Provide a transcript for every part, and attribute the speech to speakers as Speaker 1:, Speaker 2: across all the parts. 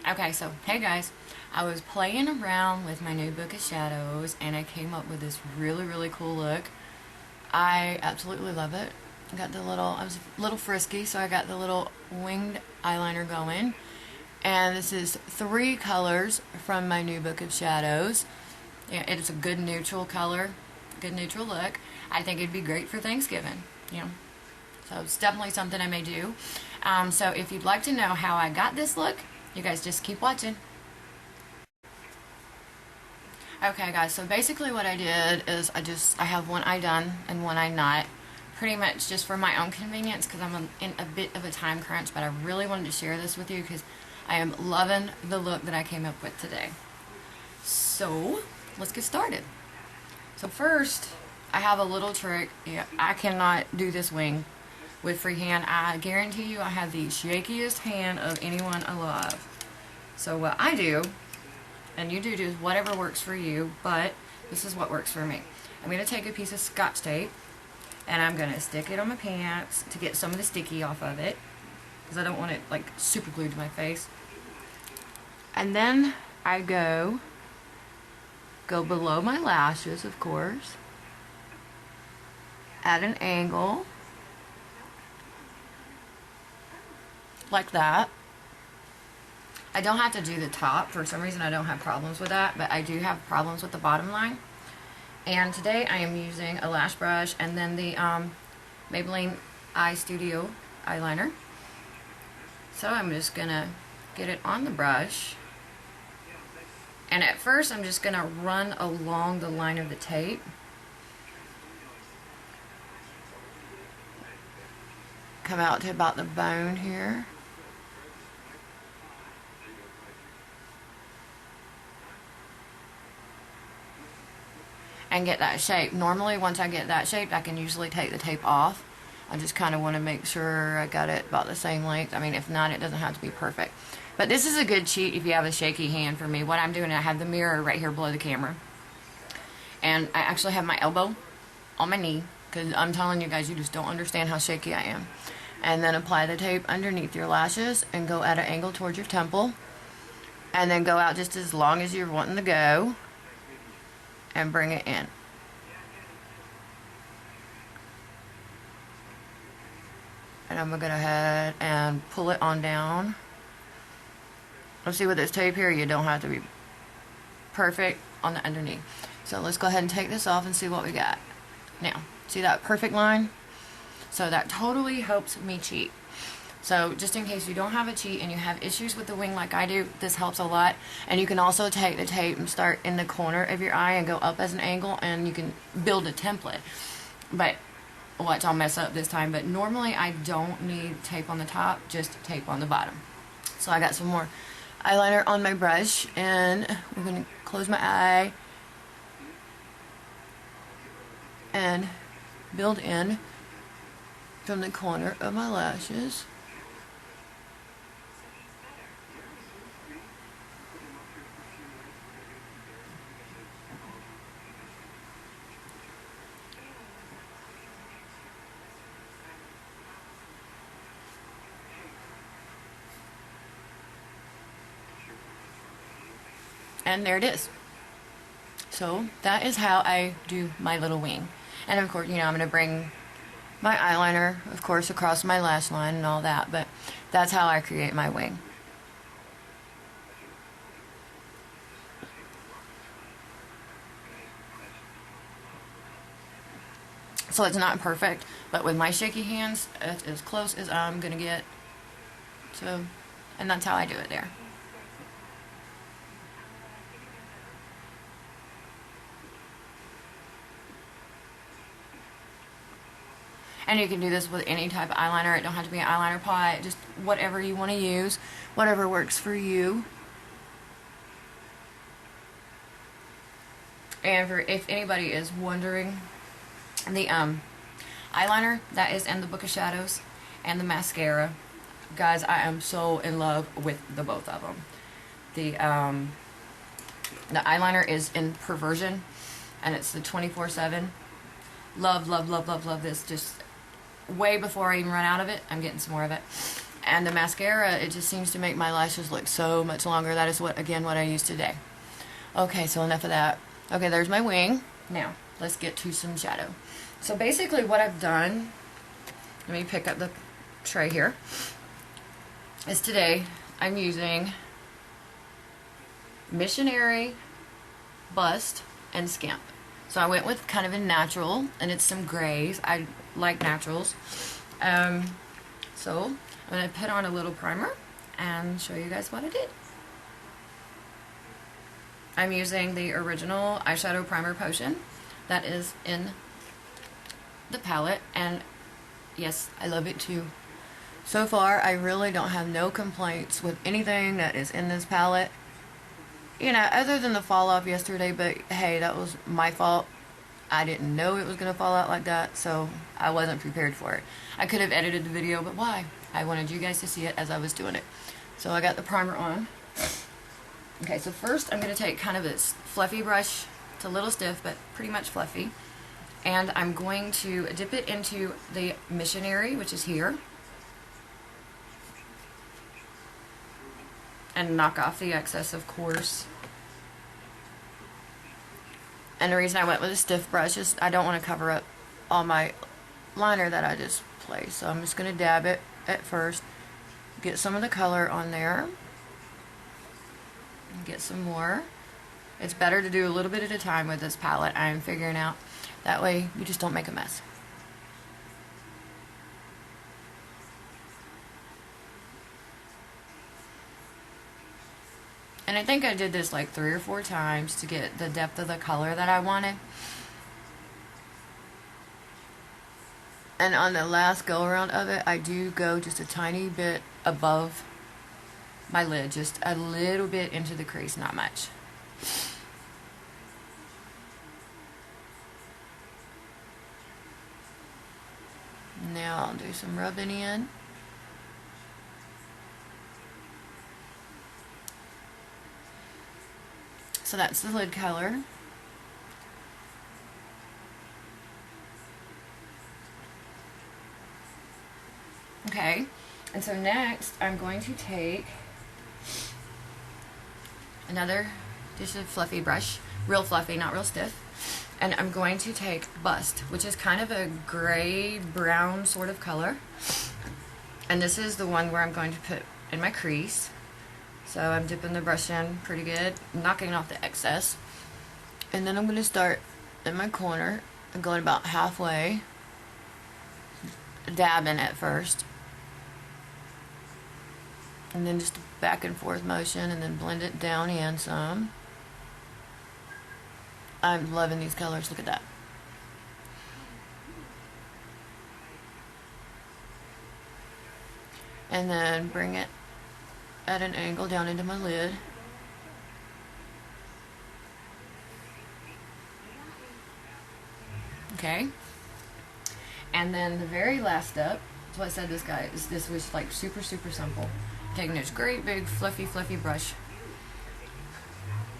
Speaker 1: Okay, so hey guys, I was playing around with my new Book of Shadows and I came up with this really cool look. I absolutely love it. I was a little frisky, so I got the little winged eyeliner going. And this is 3 colors from my new Book of Shadows. Yeah, it's a good neutral color, good neutral look. I think it'd be great for Thanksgiving, you know. So it's definitely something I may do. So if you'd like to know how I got this look, you guys just keep watching. Okay guys, so basically what I did is I have one eye done and one eye not. Pretty much just for my own convenience because I'm in a bit of a time crunch, but I really wanted to share this with you because I am loving the look that I came up with today. So let's get started. So first, I have a little trick. Yeah, I cannot do this wing with freehand. I guarantee you I have the shakiest hand of anyone alive. So what I do, and you do whatever works for you, but this is what works for me. I'm going to take a piece of Scotch tape and I'm going to stick it on my pants to get some of the sticky off of it because I don't want it like super glued to my face. And then I go below my lashes, of course, at an angle like that. I don't have to do the top. For some reason I don't have problems with that, but I do have problems with the bottom line. And today I am using a lash brush and then the Maybelline Eye Studio eyeliner. So I'm just gonna get it on the brush. And at first I'm just gonna run along the line of the tape. Come out to about the bone here. And get that shape. Normally once I get that shape I can usually take the tape off. I just kind of want to make sure I got it about the same length. I mean, if not, it doesn't have to be perfect. But this is a good cheat if you have a shaky hand. For me, what I'm doing, I have the mirror right here below the camera. And I actually have my elbow on my knee because I'm telling you guys, you just don't understand how shaky I am. And then apply the tape underneath your lashes and go at an angle towards your temple. And then go out just as long as you're wanting to go. And bring it in. And I'm going to go ahead and pull it on down. Let's see, with this tape here, you don't have to be perfect on the underneath. So let's go ahead and take this off and see what we got. Now, see that perfect line? So that totally helps me cheat. So just in case you don't have a cheat and you have issues with the wing like I do, this helps a lot. And you can also take the tape and start in the corner of your eye and go up as an angle and you can build a template. But watch, I'll mess up this time. But normally I don't need tape on the top, just tape on the bottom. So I got some more eyeliner on my brush and I'm going to close my eye and build in from the corner of my lashes. And there it is. So that is how I do my little wing. And of course, you know, I'm going to bring my eyeliner, of course, across my lash line and all that. But that's how I create my wing. So it's not perfect, but with my shaky hands, it's as close as I'm going to get. So, and that's how I do it there. And you can do this with any type of eyeliner. It don't have to be an eyeliner pot. Just whatever you want to use. Whatever works for you. And for if anybody is wondering, the eyeliner that is in the Book of Shadows and the mascara, guys, I am so in love with the both of them. The eyeliner is in Perversion, and it's the 24/7. Love this. Just way before I even run out of it, I'm getting some more of it. And the mascara, it just seems to make my lashes look so much longer. That is what I used today. Okay, so enough of that. Okay, there's my wing. Now, let's get to some shadow. So basically what I've done, let me pick up the tray here, is today I'm using Missionary, Bust, and Skimp. So I went with kind of a natural, and it's some grays. I like naturals. So I'm going to put on a little primer and show you guys what I did. I'm using the original eyeshadow primer potion that is in the palette, and yes, I love it too. So far, I really don't have no complaints with anything that is in this palette. You know, other than the fall off yesterday, but hey, that was my fault. I didn't know it was going to fall out like that, so I wasn't prepared for it. I could have edited the video, but why? I wanted you guys to see it as I was doing it. So I got the primer on. Okay, so first I'm going to take kind of this fluffy brush. It's a little stiff, but pretty much fluffy. And I'm going to dip it into the Missionary, which is here. And knock off the excess, of course. And the reason I went with a stiff brush is I don't want to cover up all my liner that I just placed. So I'm just going to dab it at first. Get some of the color on there. And get some more. It's better to do a little bit at a time with this palette, I'm figuring out. That way you just don't make a mess. And I think I did this like 3 or 4 times to get the depth of the color that I wanted. And on the last go around of it, I do go just a tiny bit above my lid, just a little bit into the crease, not much. Now I'll do some rubbing in. So that's the lid color. Okay, and so next I'm going to take another just a fluffy brush, real fluffy, not real stiff, and I'm going to take Bust, which is kind of a gray brown sort of color, and this is the one where I'm going to put in my crease. So I'm dipping the brush in pretty good, knocking off the excess, and then I'm going to start in my corner and going about halfway, dabbing at first, and then just back and forth motion, and then blend it down in some. I'm loving these colors, look at that. And then bring it at an angle down into my lid. Okay. And then the very last step, that's what I said this was like super simple. Taking this great big fluffy brush,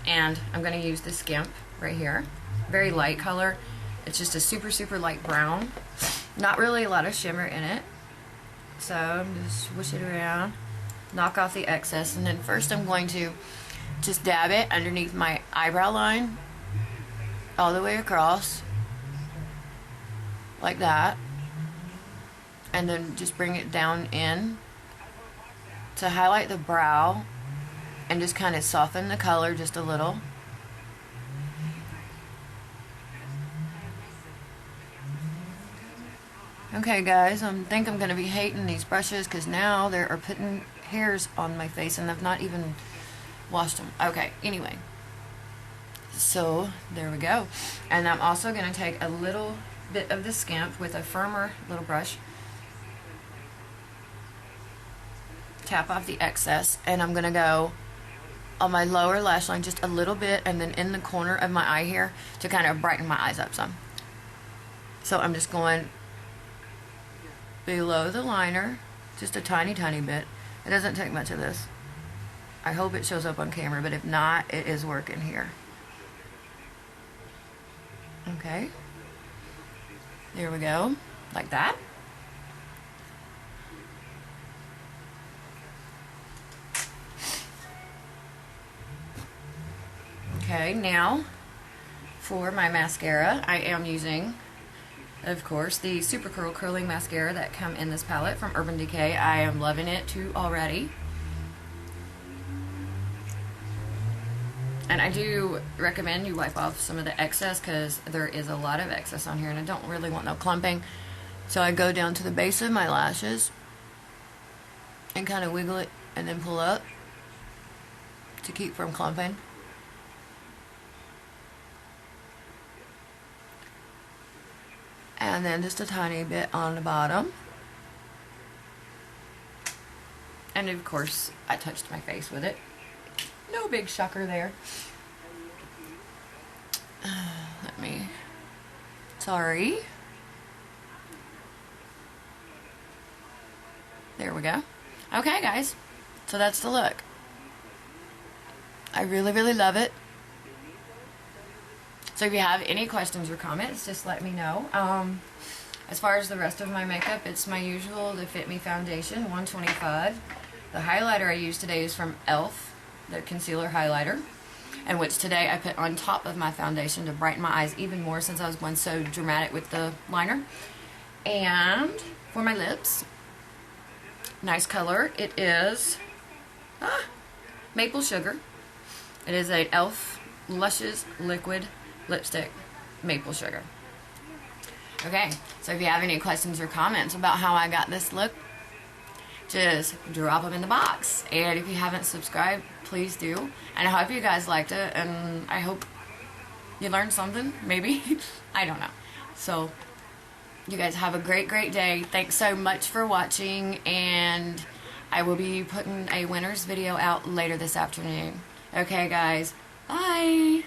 Speaker 1: and I'm going to use the Skimp right here. Very light color. It's just a super light brown. Not really a lot of shimmer in it. So I'm just swish it around, knock off the excess, and then first I'm going to just dab it underneath my eyebrow line all the way across like that, and then just bring it down in to highlight the brow and just kind of soften the color just a little. Okay guys, I think I'm going to be hating these brushes because now they are putting hairs on my face and I've not even washed them. Okay, anyway. So, there we go. And I'm also going to take a little bit of the Skimp with a firmer little brush. Tap off the excess, and I'm going to go on my lower lash line just a little bit, and then in the corner of my eye here to kind of brighten my eyes up some. So I'm just going below the liner, just a tiny bit. It doesn't take much of this. I hope it shows up on camera, but if not, it is working here. Okay. There we go. Like that. Okay, now for my mascara, I am using, of course, the Super Curl Curling Mascara that come in this palette from Urban Decay. I am loving it too already. And I do recommend you wipe off some of the excess because there is a lot of excess on here and I don't really want no clumping. So I go down to the base of my lashes and kind of wiggle it and then pull up to keep from clumping. And then just a tiny bit on the bottom. And of course, I touched my face with it. No big shocker there. Sorry. There we go. Okay, guys. So that's the look. I really, really love it. So if you have any questions or comments, just let me know. As far as the rest of my makeup, it's my usual the Fit Me foundation, 125. The highlighter I use today is from e.l.f., the concealer highlighter, and which today I put on top of my foundation to brighten my eyes even more since I was going so dramatic with the liner. And for my lips, nice color. It is maple sugar. It is a e.l.f. Luscious Liquid Lipstick Maple Sugar. Okay, so if you have any questions or comments about how I got this look, just drop them in the box. And if you haven't subscribed, please do. And I hope you guys liked it, and I hope you learned something, maybe. I don't know. So, you guys have a great, great day. Thanks so much for watching, and I will be putting a winner's video out later this afternoon. Okay, guys. Bye!